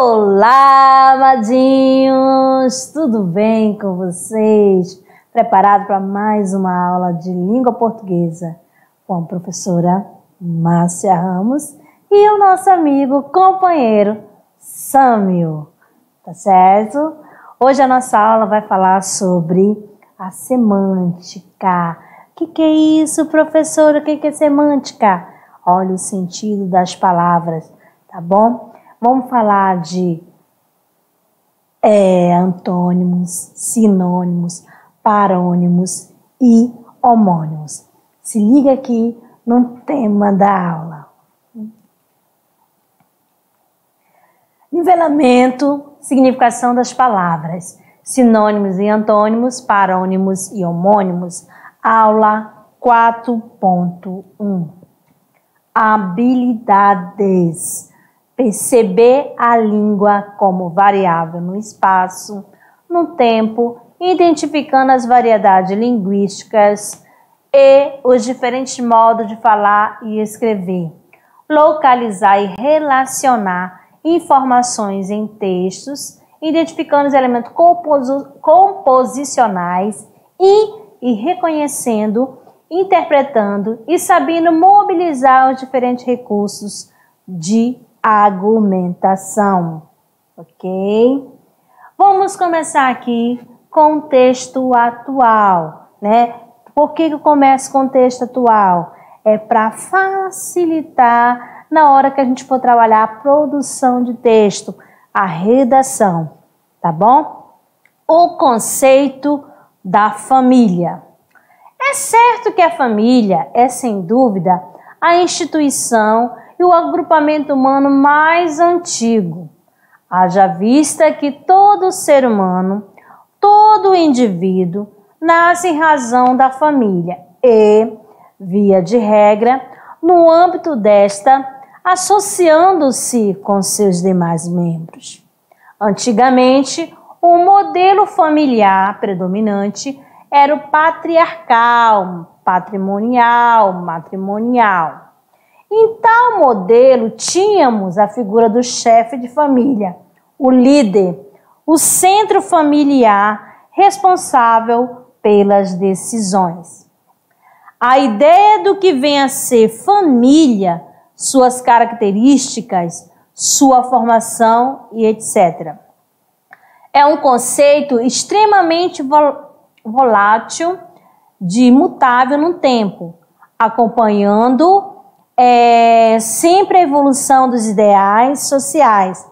Olá, amadinhos! Tudo bem com vocês? Preparado para mais uma aula de língua portuguesa com a professora Márcia Ramos e o nosso amigo, companheiro Sâmio, tá certo? Hoje a nossa aula vai falar sobre a semântica. O que é isso, professora? O que é semântica? Olha o sentido das palavras, tá bom? Vamos falar de antônimos, sinônimos, parônimos e homônimos. Se liga aqui no tema da aula. Nivelamento, significação das palavras, sinônimos e antônimos, parônimos e homônimos. Aula 4.1. Habilidades. Perceber a língua como variável no espaço, no tempo, identificando as variedades linguísticas e os diferentes modos de falar e escrever. Localizar e relacionar informações em textos, identificando os elementos composicionais e reconhecendo, interpretando e sabendo mobilizar os diferentes recursos de argumentação, ok? Vamos começar aqui com o texto atual, né? Por que eu começo com o texto atual? É para facilitar na hora que a gente for trabalhar a produção de texto, a redação, tá bom? O conceito da família. É certo que a família é, sem dúvida, a instituição e o agrupamento humano mais antigo. Haja vista que todo ser humano, todo indivíduo, nasce em razão da família e, via de regra, no âmbito desta, associando-se com seus demais membros. Antigamente, o modelo familiar predominante era o patriarcal, patrimonial, matrimonial. Em tal modelo, tínhamos a figura do chefe de família, o líder, o centro familiar responsável pelas decisões. A ideia do que vem a ser família, suas características, sua formação e etc. É um conceito extremamente volátil, de mutável no tempo, acompanhando sempre a evolução dos ideais sociais,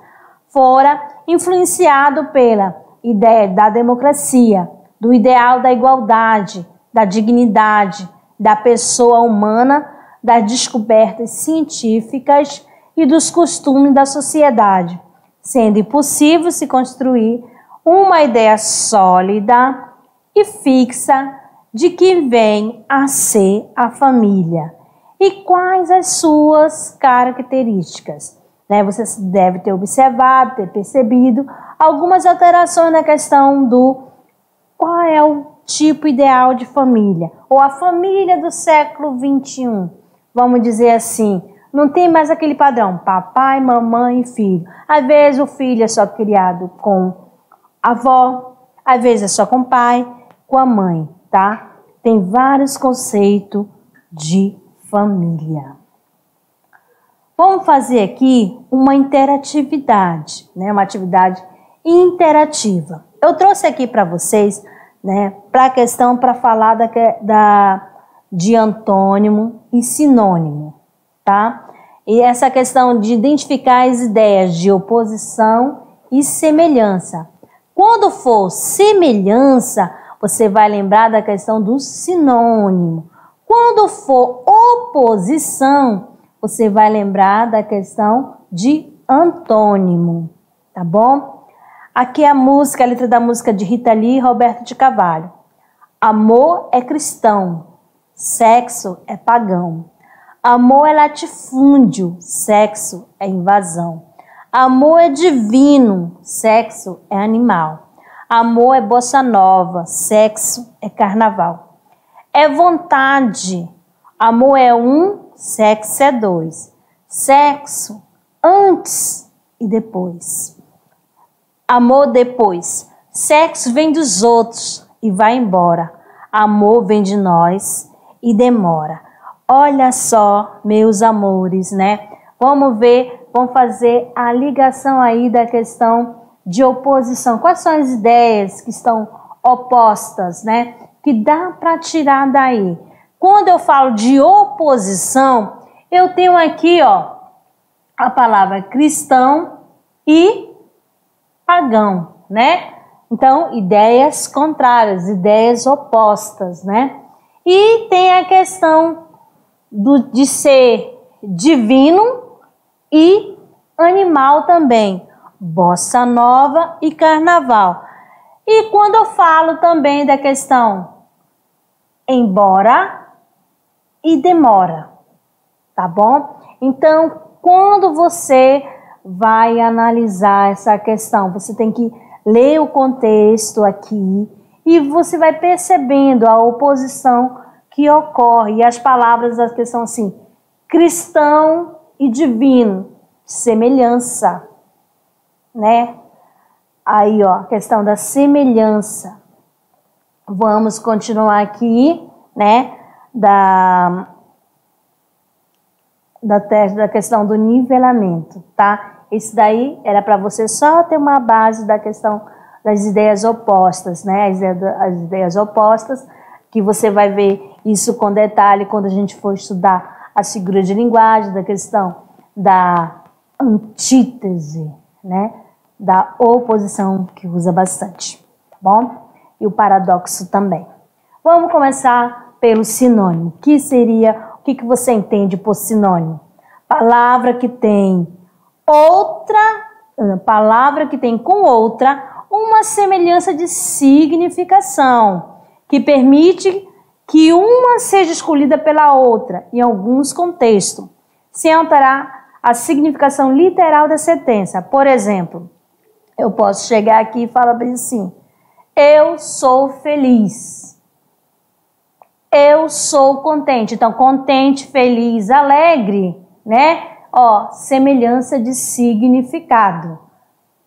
fora influenciado pela ideia da democracia, do ideal da igualdade, da dignidade, da pessoa humana, das descobertas científicas e dos costumes da sociedade, sendo impossível se construir uma ideia sólida e fixa de que vem a ser a família. E quais as suas características? Você deve ter observado, ter percebido algumas alterações na questão do qual é o tipo ideal de família, ou a família do século XXI. Vamos dizer assim, não tem mais aquele padrão, papai, mamãe e filho. Às vezes o filho é só criado com a avó, às vezes é só com o pai, com a mãe, tá? Tem vários conceitos de família. Vamos fazer aqui uma interatividade, uma atividade interativa. Eu trouxe aqui para vocês, para a questão, para falar de antônimo e sinônimo, tá? E essa questão de identificar as ideias de oposição e semelhança. Quando for semelhança, você vai lembrar da questão do sinônimo. Quando for oposição, você vai lembrar da questão de antônimo, tá bom? Aqui é a letra da música de Rita Lee e Roberto de Carvalho. Amor é cristão, sexo é pagão. Amor é latifúndio, sexo é invasão. Amor é divino, sexo é animal. Amor é bossa nova, sexo é carnaval. É vontade, amor é um, sexo é dois. Sexo antes e depois. Amor depois. Sexo vem dos outros e vai embora. Amor vem de nós e demora. Olha só, meus amores, né? Vamos ver, vamos fazer a ligação aí da questão de oposição. Quais são as ideias que estão opostas, né? Que dá para tirar daí. Quando eu falo de oposição, eu tenho aqui, ó, a palavra cristão e pagão, né? Então, ideias contrárias, ideias opostas, né? E tem a questão de ser divino e animal também, bossa nova e carnaval. E quando eu falo também da questão embora e demora, tá bom? Então, quando você vai analisar essa questão, você tem que ler o contexto aqui e você vai percebendo a oposição que ocorre. E as palavras da questão assim, cristão e divino, semelhança, né? Aí, ó, a questão da semelhança. Vamos continuar aqui, né? Da questão do nivelamento, tá? Esse daí era para você só ter uma base da questão das ideias opostas, né? As ideias opostas, que você vai ver isso com detalhe quando a gente for estudar as figuras de linguagem, da questão da antítese, né? Da oposição, que usa bastante, tá bom? E o paradoxo também. Vamos começar pelo sinônimo. Que seria, o que você entende por sinônimo? Palavra que tem com outra uma semelhança de significação, que permite que uma seja escolhida pela outra em alguns contextos, sem alterar a significação literal da sentença. Por exemplo, eu posso chegar aqui e falar bem assim, eu sou feliz, eu sou contente. Então, contente, feliz, alegre, né? Ó, semelhança de significado,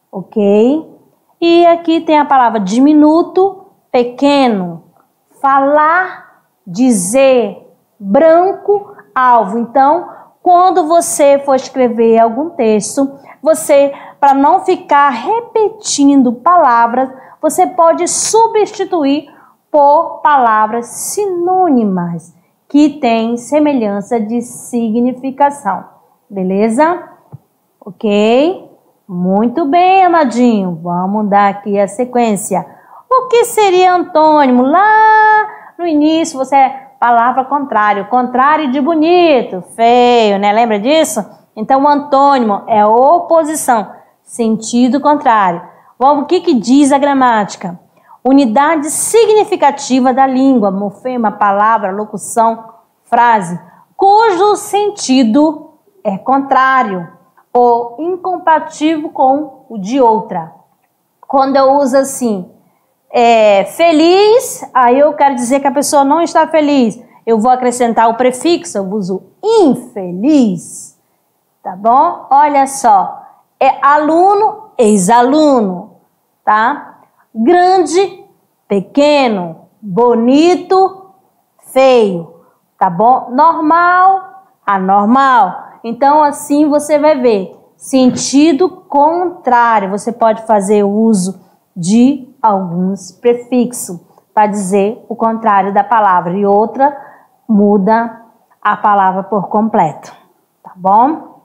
ok? E aqui tem a palavra diminuto, pequeno, falar, dizer, branco, alvo. Então, quando você for escrever algum texto, você, para não ficar repetindo palavras, você pode substituir por palavras sinônimas que têm semelhança de significação. Beleza? Ok? Muito bem, amadinho. Vamos dar aqui a sequência. O que seria antônimo? Lá no início, palavra contrário. Contrário de bonito, feio, né? Lembra disso? Então, o antônimo é oposição, sentido contrário. Vamos, o que diz a gramática? Unidade significativa da língua, morfema, palavra, locução, frase, cujo sentido é contrário ou incompatível com o de outra. Quando eu uso assim, feliz, aí eu quero dizer que a pessoa não está feliz. Eu vou acrescentar o prefixo, eu uso infeliz. Tá bom? Olha só. É aluno, ex-aluno. Tá? Grande, pequeno. Bonito, feio. Tá bom? Normal, anormal. Então, assim você vai ver sentido contrário. Você pode fazer uso de alguns prefixos para dizer o contrário da palavra. E outra muda a palavra por completo. Tá bom?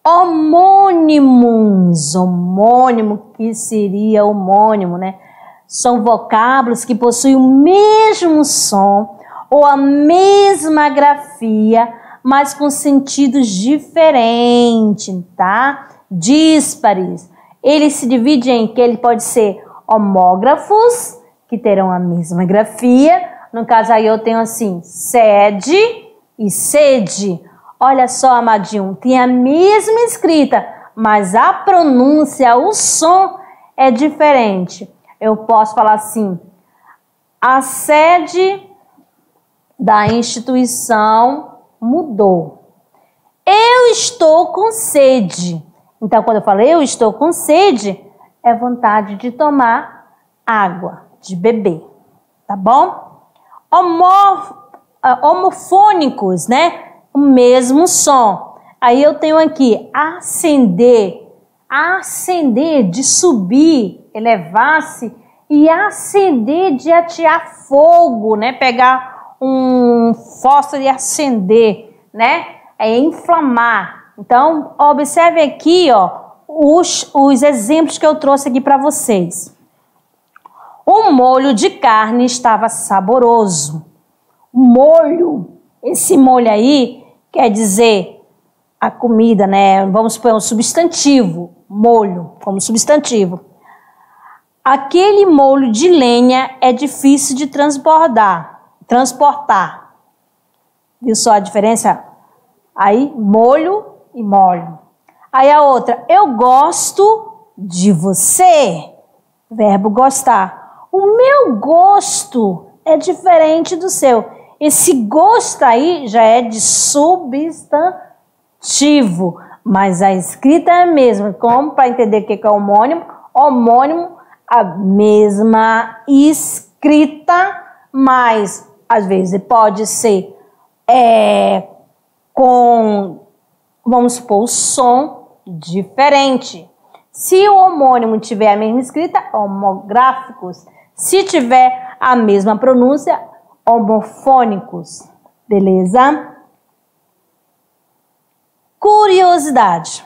Homônimos. Homônimo, que seria homônimo, né? São vocábulos que possuem o mesmo som ou a mesma grafia, mas com sentidos diferentes, tá? Díspares. Ele se divide em que ele pode ser homógrafos, que terão a mesma grafia. No caso aí eu tenho assim, sede e sede. Olha só, amadinho, tem a mesma escrita, mas a pronúncia, o som é diferente. Eu posso falar assim, a sede da instituição mudou. Eu estou com sede. Então, quando eu falei eu estou com sede, é vontade de tomar água, de beber, tá bom? Homofônicos, né? O mesmo som. Aí eu tenho aqui ascender, ascender de subir, elevar-se, e acender de atear fogo, né? Pegar um fósforo e acender, né? É inflamar. Então, observe aqui, ó, os exemplos que eu trouxe aqui para vocês. O molho de carne estava saboroso. Molho, esse molho aí quer dizer a comida, né? Vamos supor um substantivo, molho, como substantivo. Aquele molho de lenha é difícil de transportar. Viu só a diferença? Aí, molho e molho. Aí a outra, eu gosto de você. Verbo gostar. O meu gosto é diferente do seu. Esse gosto aí já é de substantivo, mas a escrita é a mesma. Como para entender o que é homônimo? Homônimo, a mesma escrita, mas às vezes pode ser com, vamos supor, o som diferente. Se o homônimo tiver a mesma escrita, homográficos. Se tiver a mesma pronúncia, homofônicos. Beleza? Curiosidade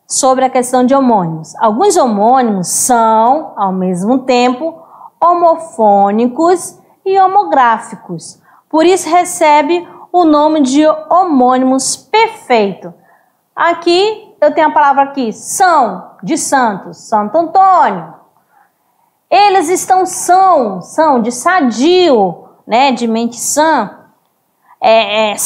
sobre a questão de homônimos. Alguns homônimos são, ao mesmo tempo, homofônicos e homográficos. Por isso recebe o nome de homônimos perfeito. Aqui eu tenho a palavra aqui, são, de Santos, Santo Antônio. Eles estão são de sadio, né, de mente sã. Eles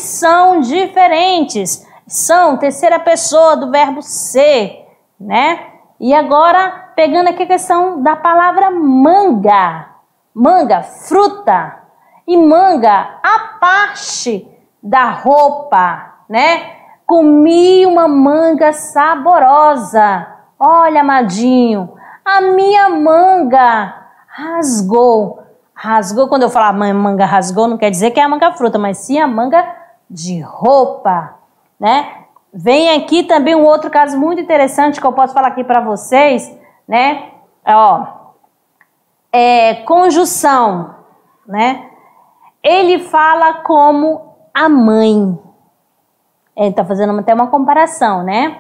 são diferentes. São, terceira pessoa do verbo ser, né? E agora, pegando aqui a questão da palavra manga. Manga, fruta. E manga, a parte da roupa, né? Comi uma manga saborosa. Olha, amadinho, a minha manga rasgou. Rasgou, quando eu falar manga rasgou, não quer dizer que é a manga fruta, mas sim a manga de roupa, né? Vem aqui também um outro caso muito interessante que eu posso falar aqui para vocês, né? Ó, conjunção, né? Ele fala como a mãe. Ele está fazendo até uma comparação, né?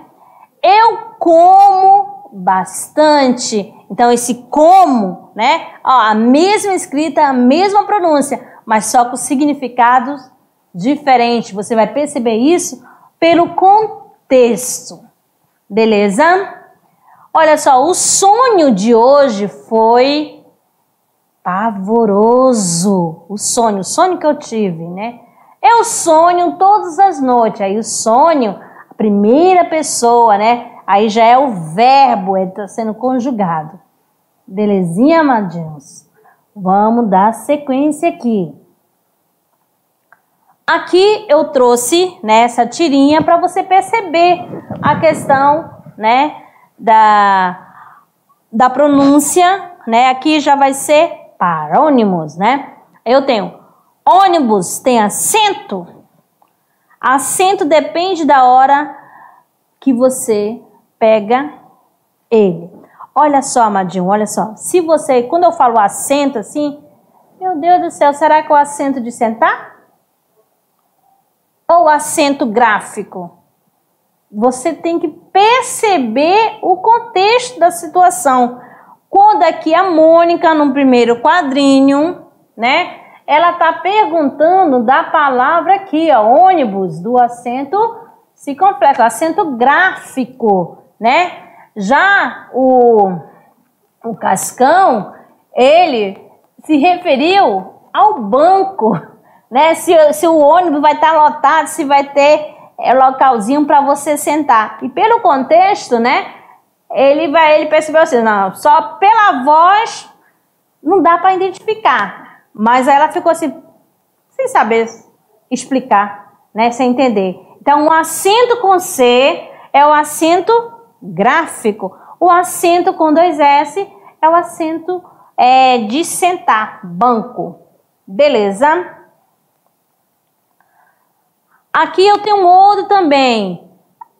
Eu como bastante. Então, esse como, né? Ó, a mesma escrita, a mesma pronúncia, mas só com significados diferentes. Você vai perceber isso pelo contexto. Beleza? Olha só, o sonho de hoje foi pavoroso. O sonho que eu tive, né? Eu sonho todas as noites. Aí o sonho, a primeira pessoa, né? Aí já é o verbo, ele está sendo conjugado. Belezinha, amadinhos? Vamos dar sequência aqui. Aqui eu trouxe, né, essa tirinha para você perceber a questão, né, da pronúncia, né? Aqui já vai ser parônimos, né? Eu tenho ônibus, tem acento. Acento depende da hora que você pega ele. Olha só, amadinho, olha só. Se você, quando eu falo acento assim, meu Deus do céu, será que é o acento de sentar? Ou acento gráfico? Você tem que perceber o contexto da situação. Quando aqui a Mônica, no primeiro quadrinho, né? Ela tá perguntando da palavra aqui, ó, ônibus, do acento circunflexo, acento gráfico, né? Já o Cascão, ele se referiu ao banco, né? Se o ônibus vai estar lotado, se vai ter localzinho para você sentar. E pelo contexto, né? Ele percebeu assim, não, só pela voz não dá para identificar. Mas aí ela ficou assim, sem saber explicar, né? Sem entender. Então, o acento com C é o acento gráfico. O acento com 2 S é o acento de sentar, banco. Beleza? Aqui eu tenho um outro também.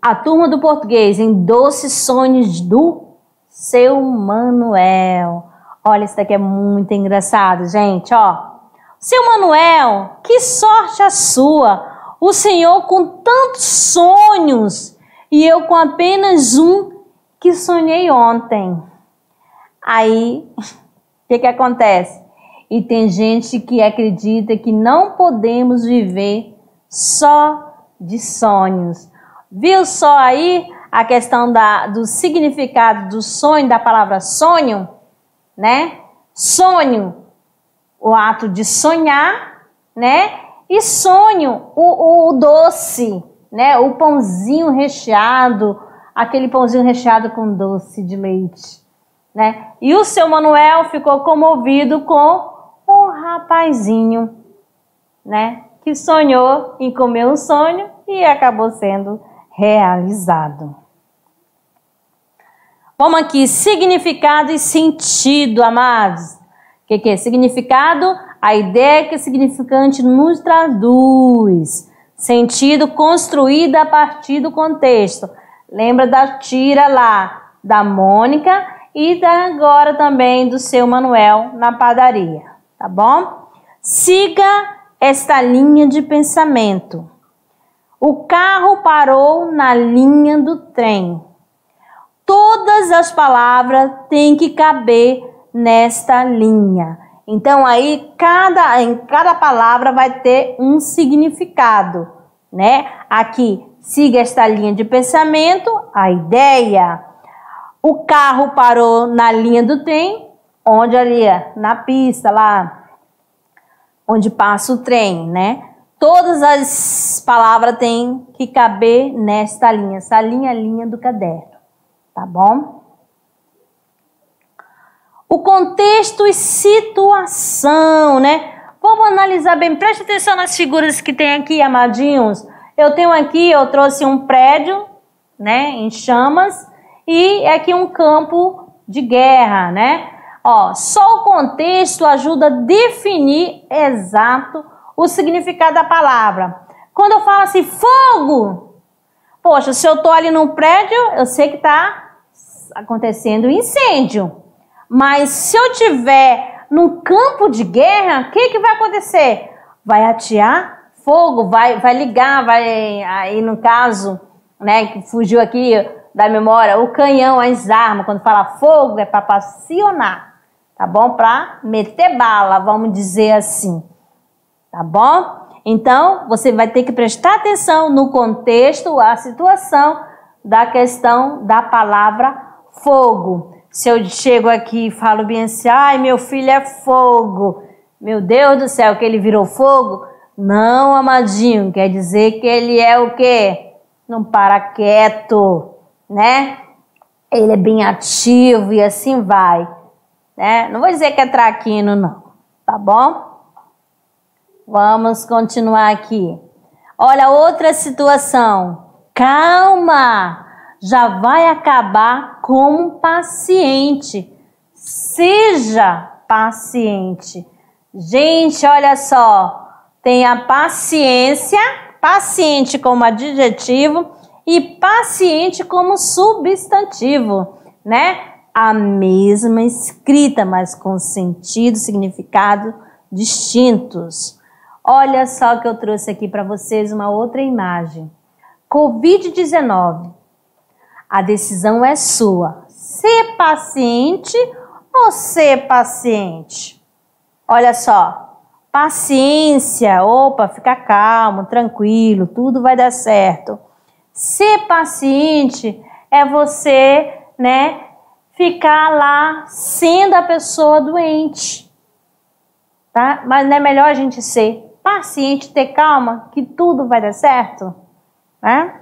A turma do português em Doces Sonhos do Seu Manuel. Olha, isso daqui é muito engraçado, gente, ó. Seu Manuel, que sorte a sua! O senhor com tantos sonhos e eu com apenas um que sonhei ontem. Aí, o que acontece? E tem gente que acredita que não podemos viver só de sonhos. Viu só aí a questão do significado do sonho, da palavra sonho, né? Sonho, o ato de sonhar, né? E sonho, o doce, né? O pãozinho recheado, aquele pãozinho recheado com doce de leite, né? E o seu Manuel ficou comovido com um rapazinho, né? Que sonhou em comer um sonho e acabou sendo realizado. Vamos aqui, significado e sentido, amados. O que é significado? A ideia que o significante nos traduz. Sentido construído a partir do contexto. Lembra da tira lá, da Mônica e agora também do seu Manuel na padaria, tá bom? Siga esta linha de pensamento. O carro parou na linha do trem. Todas as palavras têm que caber nesta linha. Então, aí, em cada palavra vai ter um significado, né? Aqui, siga esta linha de pensamento, a ideia. O carro parou na linha do trem, onde ali, na pista, lá, onde passa o trem, né? Todas as palavras têm que caber nesta linha. Essa linha é a linha do caderno, tá bom? O contexto e situação, né? Vamos analisar bem. Preste atenção nas figuras que tem aqui, amadinhos. Eu tenho aqui, eu trouxe um prédio, né? Em chamas. E aqui um campo de guerra, né? Ó, só o contexto ajuda a definir exato o significado da palavra. Quando eu falo assim, fogo, poxa, se eu tô ali num prédio, eu sei que tá acontecendo incêndio. Mas se eu tiver num campo de guerra, o que vai acontecer? Vai atear fogo, vai ligar, aí no caso, né, que fugiu aqui da memória, o canhão, as armas, quando fala fogo, é para passionar, tá bom? Para meter bala, vamos dizer assim. Tá bom? Então, você vai ter que prestar atenção no contexto, a situação da questão da palavra fogo. Se eu chego aqui e falo bem assim, ai, meu filho é fogo. Meu Deus do céu, que ele virou fogo? Não, amadinho, quer dizer que ele é o quê? Não para quieto, né? Ele é bem ativo e assim vai, né? Não vou dizer que é traquino, não, tá bom? Vamos continuar aqui. Olha, outra situação. Calma, já vai acabar como paciente. Seja paciente. Gente, olha só. Tem a paciência, paciente como adjetivo e paciente como substantivo, né? A mesma escrita, mas com sentido, significado distintos. Olha só que eu trouxe aqui para vocês uma outra imagem. Covid-19. A decisão é sua. Ser paciente ou ser paciente? Olha só. Paciência. Opa, fica calmo, tranquilo, tudo vai dar certo. Ser paciente é você, né, ficar lá sendo a pessoa doente. Tá? Mas não é melhor a gente ser paciente, ter calma, que tudo vai dar certo, né?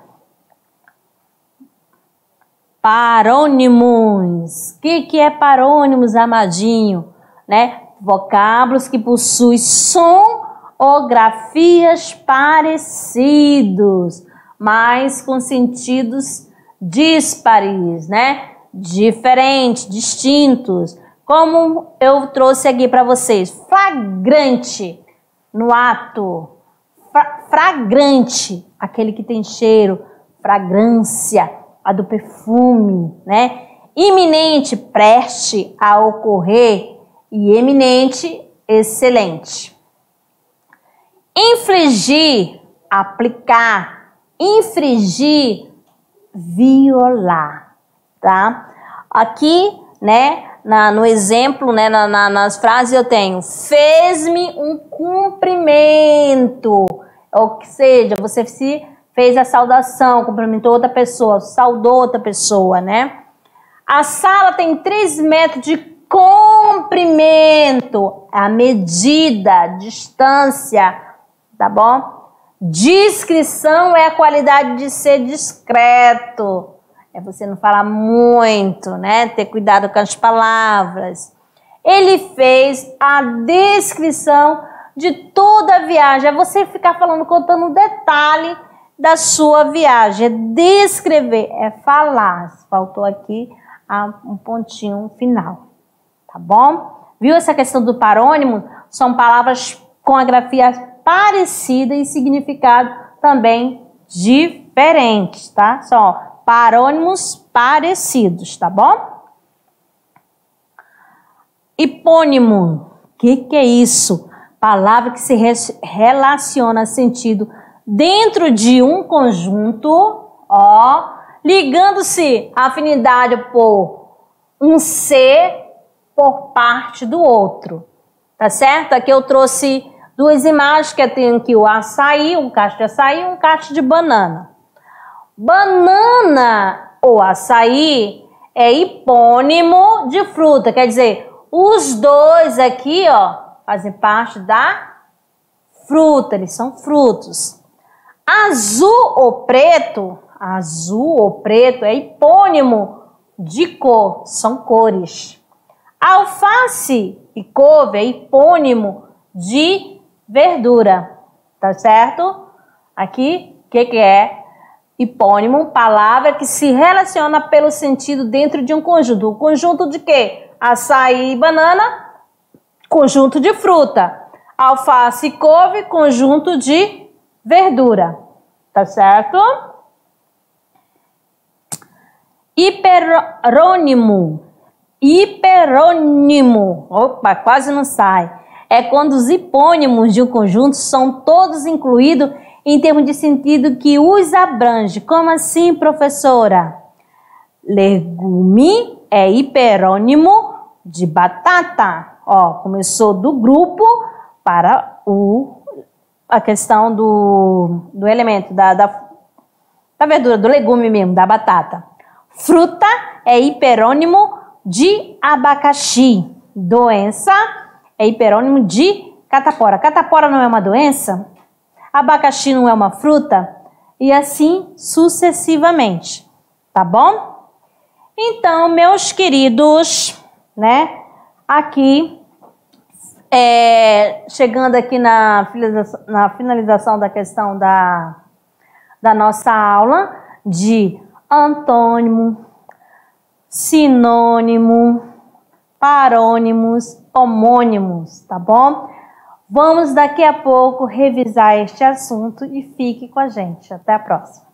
Parônimos. O que é parônimos, amadinho? Né? Vocábulos que possuem som ou grafias parecidos. mas com sentidos díspares, né? Diferentes, distintos. Como eu trouxe aqui para vocês, flagrante no ato, fragrante, aquele que tem cheiro, fragrância, a do perfume, né? Iminente, preste a ocorrer, e eminente, excelente. Infligir, aplicar, infringir, violar, tá? Aqui, né, no exemplo, né, nas frases eu tenho, fez-me um cumprimento, ou seja, você se fez a saudação, cumprimentou outra pessoa, saudou outra pessoa, né? A sala tem 3 metros de comprimento, a medida, a distância, tá bom? Discrição é a qualidade de ser discreto, é você não falar muito, né? Ter cuidado com as palavras. Ele fez a descrição de toda a viagem, é você ficar falando, contando um detalhe da sua viagem, é descrever, é falar. Faltou aqui um pontinho final, tá bom? Viu essa questão do parônimo? São palavras com a grafia parecida e significado também diferentes, tá? São parônimos parecidos, tá bom? Hipônimo, o que é isso? Palavra que se relaciona a sentido dentro de um conjunto, ó, ligando-se a afinidade por um ser por parte do outro, tá certo? Aqui eu trouxe 2 imagens, que eu tenho aqui o açaí, um cacho de açaí e um cacho de banana. Banana ou açaí é hipônimo de fruta, quer dizer, os dois aqui, ó, fazem parte da fruta, eles são frutos. Azul ou preto é hipônimo de cor, são cores. Alface e couve é hipônimo de verdura, tá certo? Aqui, o que é hipônimo? Palavra que se relaciona pelo sentido dentro de um conjunto. O conjunto de quê? Açaí e banana, conjunto de fruta. Alface e couve, conjunto de verdura, tá certo? Hiperônimo, opa, quase não sai. É quando os hipônimos de um conjunto são todos incluídos em termos de sentido que os abrange. Como assim, professora? Legume é hiperônimo de batata. Ó, começou do grupo para a questão do elemento, da verdura, do legume mesmo, da batata. Fruta é hiperônimo de abacaxi. Doença é hiperônimo de catapora. Catapora não é uma doença? Abacaxi não é uma fruta? E assim sucessivamente, tá bom? Então, meus queridos, né, aqui, chegando aqui na finalização da questão da nossa aula de antônimo, sinônimo, parônimos, homônimos, tá bom? Vamos daqui a pouco revisar este assunto e fique com a gente. Até a próxima.